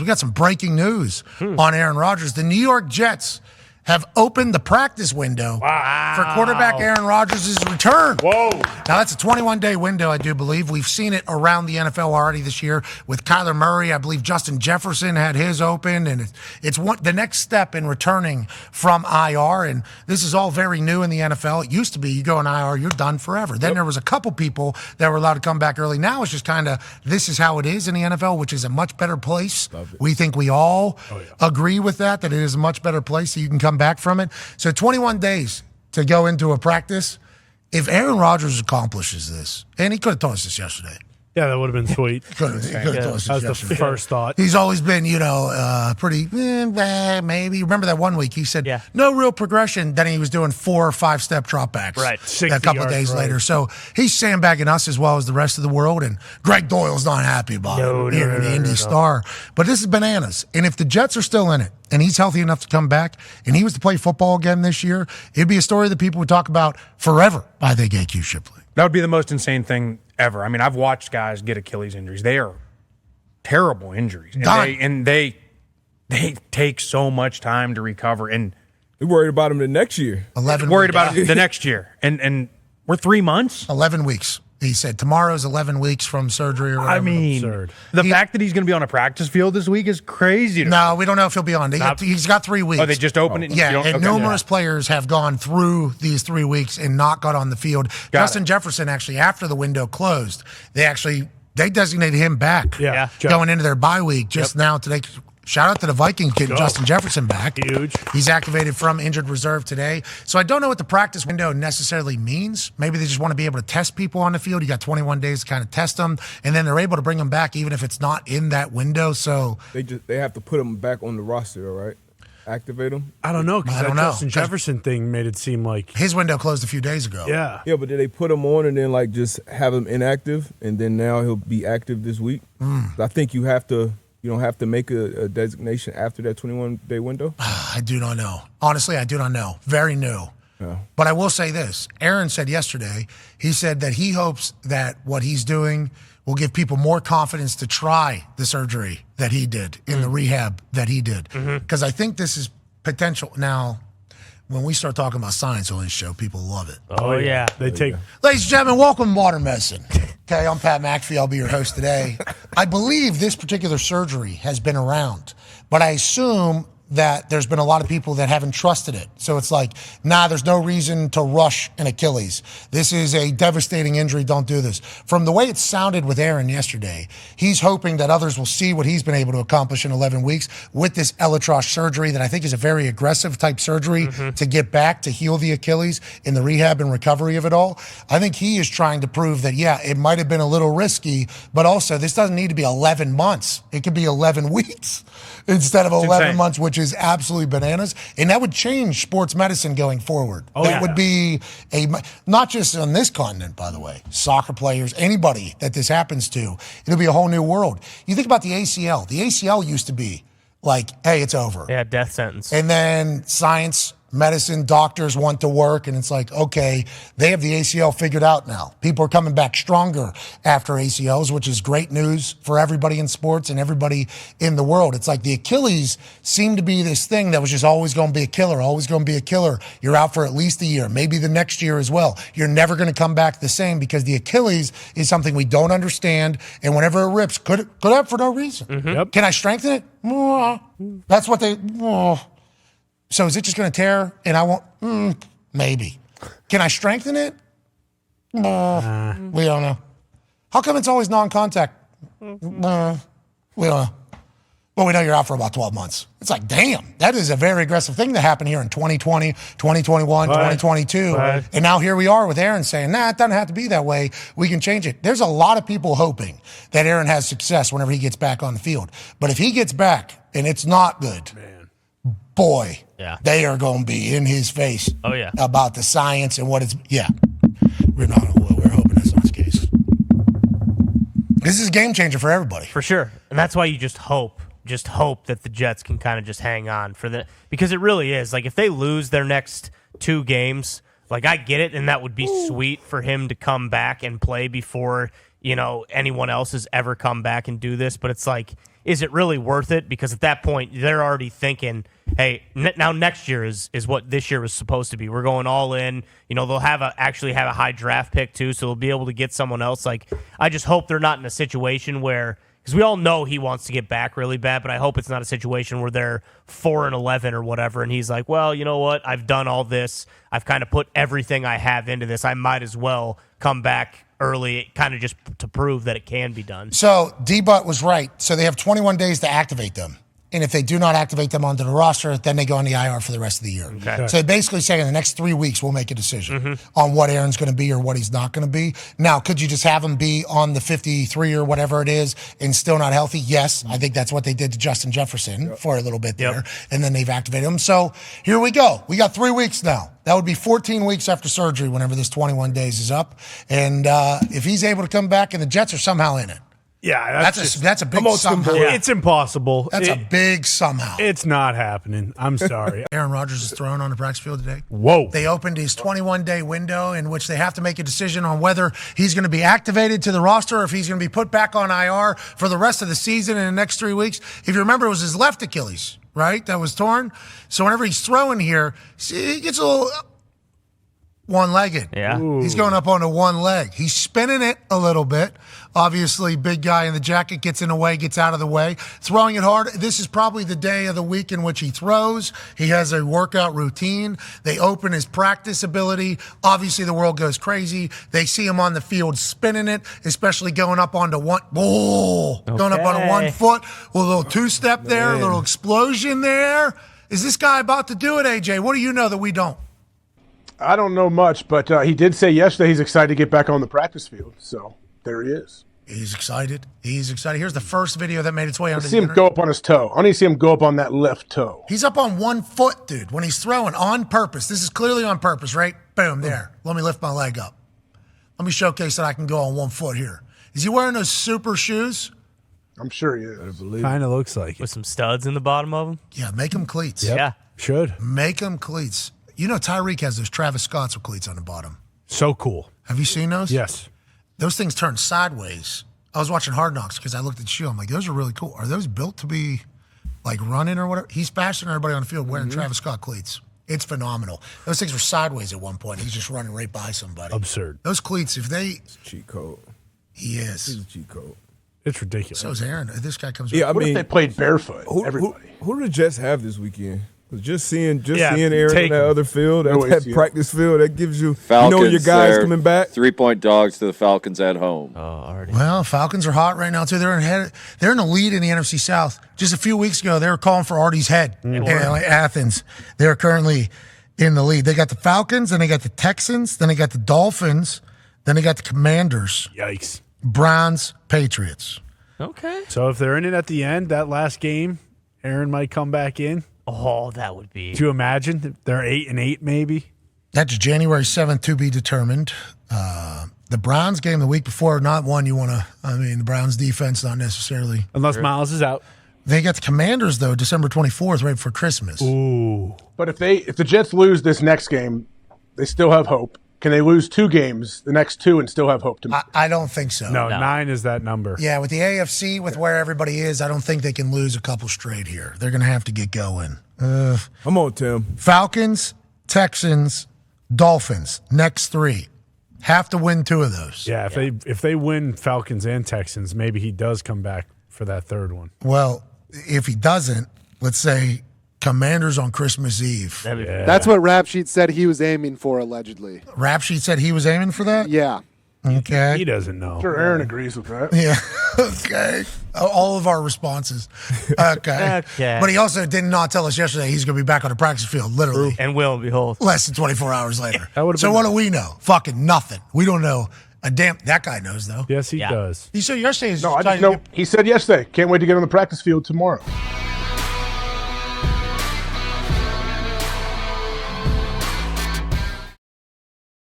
We got some breaking news on Aaron Rodgers. The New York Jets have opened the practice window for quarterback Aaron Rodgers' return. Whoa. Now, that's a 21-day window, I do believe. We've seen it around the NFL already this year with Kyler Murray. I believe Justin Jefferson had his open, and it's the next step in returning from IR, and this is all very new in the NFL. It used to be you go in IR, you're done forever. Then there was a couple people that were allowed to come back early. Now it's just kind of this is how it is in the NFL, which is a much better place. We think we all agree with that it is a much better place so you can come back from it. So 21 days to go into a practice. If Aaron Rodgers accomplishes this, and he could have told us this yesterday. Yeah, that would have been sweet. He could have told us this That was yesterday. the first thought. He's always been, pretty, maybe. Remember that one week he said, no real progression. Then he was doing 4 or 5 step dropbacks a couple of days later. So he's sandbagging us as well as the rest of the world. And Greg Doyle's not happy about it. The Indy Star. But this is bananas. And if the Jets are still in it, and he's healthy enough to come back, and he was to play football again this year, it'd be a story that people would talk about forever, I think, AQ Shipley. That would be the most insane thing ever. I mean, I've watched guys get Achilles injuries. They are terrible injuries. And they take so much time to recover. And we're worried about him the next year. Worried about him the next year. And we're 3 months? 11 weeks. He said tomorrow's 11 weeks from surgery or whatever. I mean, the fact that he's going to be on a practice field this week is crazy. No, we don't know if he'll be on. He's got 3 weeks. Oh, they just opened it? Yeah, and numerous players have gone through these 3 weeks and not got on the field. Justin Jefferson, actually, after the window closed, they designated him back going into their bye week just now today. Shout out to the Vikings getting Justin Jefferson back. Huge. He's activated from injured reserve today. So I don't know what the practice window necessarily means. Maybe they just want to be able to test people on the field. You got 21 days to kind of test them, and then they're able to bring them back even if it's not in that window. So they have to put them back on the roster, all right? Activate them? I don't know, because that Justin Jefferson thing made it seem like his window closed a few days ago. Yeah. Yeah, but did they put him on and then just have him inactive, and then now he'll be active this week? I think you don't have to make a designation after that 21-day window? I do not know. Honestly, I do not know. Very new. Yeah. But I will say this. Aaron said yesterday, he said that he hopes that what he's doing will give people more confidence to try the surgery that he did in the rehab that he did. Because I think this is potential. Now, when we start talking about science on this show, people love it. Oh, yeah. Ladies and gentlemen, welcome to Modern Medicine. Okay, I'm Pat McAfee. I'll be your host today. I believe this particular surgery has been around, but I assume that there's been a lot of people that haven't trusted it. So it's like, there's no reason to rush an Achilles. This is a devastating injury. Don't do this. From the way it sounded with Aaron yesterday, he's hoping that others will see what he's been able to accomplish in 11 weeks with this Elatrosh surgery that I think is a very aggressive type surgery to get back, to heal the Achilles in the rehab and recovery of it all. I think he is trying to prove that, it might have been a little risky, but also this doesn't need to be 11 months. It could be 11 weeks instead of 11 months, which is absolutely bananas. And that would change sports medicine going forward. That would be not just on this continent, by the way, soccer players, anybody that this happens to, it'll be a whole new world. You think about the ACL. The ACL used to be like, hey, it's over. Yeah, death sentence. And then science, medicine, doctors want to work, and it's like, okay, they have the ACL figured out now. People are coming back stronger after ACLs, which is great news for everybody in sports and everybody in the world. It's like the Achilles seemed to be this thing that was just always going to be a killer, always going to be a killer. You're out for at least a year, maybe the next year as well. You're never going to come back the same because the Achilles is something we don't understand, and whenever it rips, could have for no reason. Can I strengthen it? That's what they... So is it just going to tear and I won't? Maybe. Can I strengthen it? We don't know. How come it's always non-contact? We don't know. Well, we know you're out for about 12 months. It's like, damn, that is a very aggressive thing that happened here in 2020, 2021, 2022. And now here we are with Aaron saying, it doesn't have to be that way. We can change it. There's a lot of people hoping that Aaron has success whenever he gets back on the field. But if he gets back and it's not good, boy, they are going to be in his face about the science and what it's, we're hoping that's not the case. This is a game changer for everybody. For sure. And that's why you just hope that the Jets can kind of just hang on because it really is. Like, if they lose their next 2 games, like, I get it, and that would be sweet for him to come back and play before, anyone else has ever come back and do this. But it's like, is it really worth it? Because at that point, they're already thinking, hey, now next year is what this year was supposed to be. We're going all in. They'll actually have a high draft pick too, so they'll be able to get someone else. Like, I just hope they're not in a situation where, because we all know he wants to get back really bad, but I hope it's not a situation where they're 4-11 or whatever, and he's like, well, you know what? I've done all this. I've kind of put everything I have into this. I might as well come back early, kind of just to prove that it can be done. So D-Butt was right. So they have 21 days to activate them. And if they do not activate them onto the roster, then they go on the IR for the rest of the year. Okay. So basically saying in the next 3 weeks, we'll make a decision on what Aaron's going to be or what he's not going to be. Now, could you just have him be on the 53 or whatever it is and still not healthy? Yes. I think that's what they did to Justin Jefferson for a little bit there. And then they've activated him. So here we go. We got 3 weeks now. That would be 14 weeks after surgery whenever this 21 days is up. And if he's able to come back and the Jets are somehow in it. Yeah, that's a big somehow. It's impossible. That's a big somehow. It's not happening. I'm sorry. Aaron Rodgers is thrown on the practice field today. Whoa. They opened his 21-day window in which they have to make a decision on whether he's going to be activated to the roster or if he's going to be put back on IR for the rest of the season in the next 3 weeks. If you remember, it was his left Achilles, right, that was torn. So whenever he's throwing here, he gets a little one-legged. Yeah. Ooh. He's going up onto one leg. He's spinning it a little bit. Obviously, big guy in the jacket gets in the way, gets out of the way. Throwing it hard. This is probably the day of the week in which he throws. He has a workout routine. They open his practice ability. Obviously, the world goes crazy. They see him on the field spinning it, especially going up onto one. Going up on 1 foot with a little two-step there, a little explosion there. Is this guy about to do it, AJ? What do you know that we don't? I don't know much, but he did say yesterday he's excited to get back on the practice field. So there he is. He's excited. He's excited. Here's the first video that made its way onto Let's the see him internet. go up on his toe. I need to see him go up on that left toe. He's up on 1 foot, dude, when he's throwing on purpose. This is clearly on purpose, right? Boom, there. Let me lift my leg up. Let me showcase that I can go on 1 foot here. Is he wearing those super shoes? I'm sure he is. Kind of looks like it. With some studs in the bottom of them? Yeah, make them cleats. Yep. Yeah. Should. Make them cleats. You know Tyreek has those Travis Scott's with cleats on the bottom. So cool. Have you seen those? Yes. Those things turn sideways. I was watching Hard Knocks because I looked at the shoe. I'm like, those are really cool. Are those built to be like running or whatever? He's bashing everybody on the field wearing Travis Scott cleats. It's phenomenal. Those things were sideways at one point. He's just running right by somebody. Absurd. Those cleats, if they... Cheat code. He is. He's a cheat code. It's ridiculous. So is Aaron. This guy comes... Yeah, I What mean, if they played barefoot? Who do the Jets have this weekend? 'Cause just seeing Yeah, Aaron on take that him. other field, No that ACL. practice field, that gives you, Falcons, your guys they're coming back. 3-point dogs to the Falcons at home. Already. Well, Falcons are hot right now, too. They're in the lead in the NFC South. Just a few weeks ago, they were calling for Artie's head in Athens. They're currently in the lead. They got the Falcons, then they got the Texans, then they got the Dolphins, then they got the Commanders, Yikes. Browns, Patriots. Okay. So if they're in it at the end, that last game, Aaron might come back in. Oh, that would be. Do you imagine? They're 8-8 maybe. That's January 7th to be determined. The Browns game the week before, not one you want to, the Browns defense, not necessarily. Unless Miles is out. They got the Commanders, though, December 24th, right before Christmas. Ooh. But if the Jets lose this next game, they still have hope. Can they lose 2 games, the next 2, and still have hope to make it? I don't think so. No, 9 is that number. Yeah, with the AFC, with where everybody is, I don't think they can lose a couple straight here. They're going to have to get going. Come on, Tim. Falcons, Texans, Dolphins, next 3. Have to win 2 of those. Yeah, if they win Falcons and Texans, maybe he does come back for that third one. Well, if he doesn't, let's say Commanders on Christmas Eve. Yeah. That's what Rap Sheet said he was aiming for, allegedly. Rap Sheet said he was aiming for that? Yeah. Okay. He doesn't know. Sure, Aaron agrees with that. Yeah. Okay. All of our responses. Okay. Okay. But he also did not tell us yesterday he's going to be back on the practice field, literally. And will and behold. Less than 24 hours later. That would've So been- what do we know? Fucking nothing. We don't know a damn. That guy knows, though. Yes, he Yeah. does. He said yesterday he's No, I trying just to know he said yesterday, can't wait to get on the practice field tomorrow.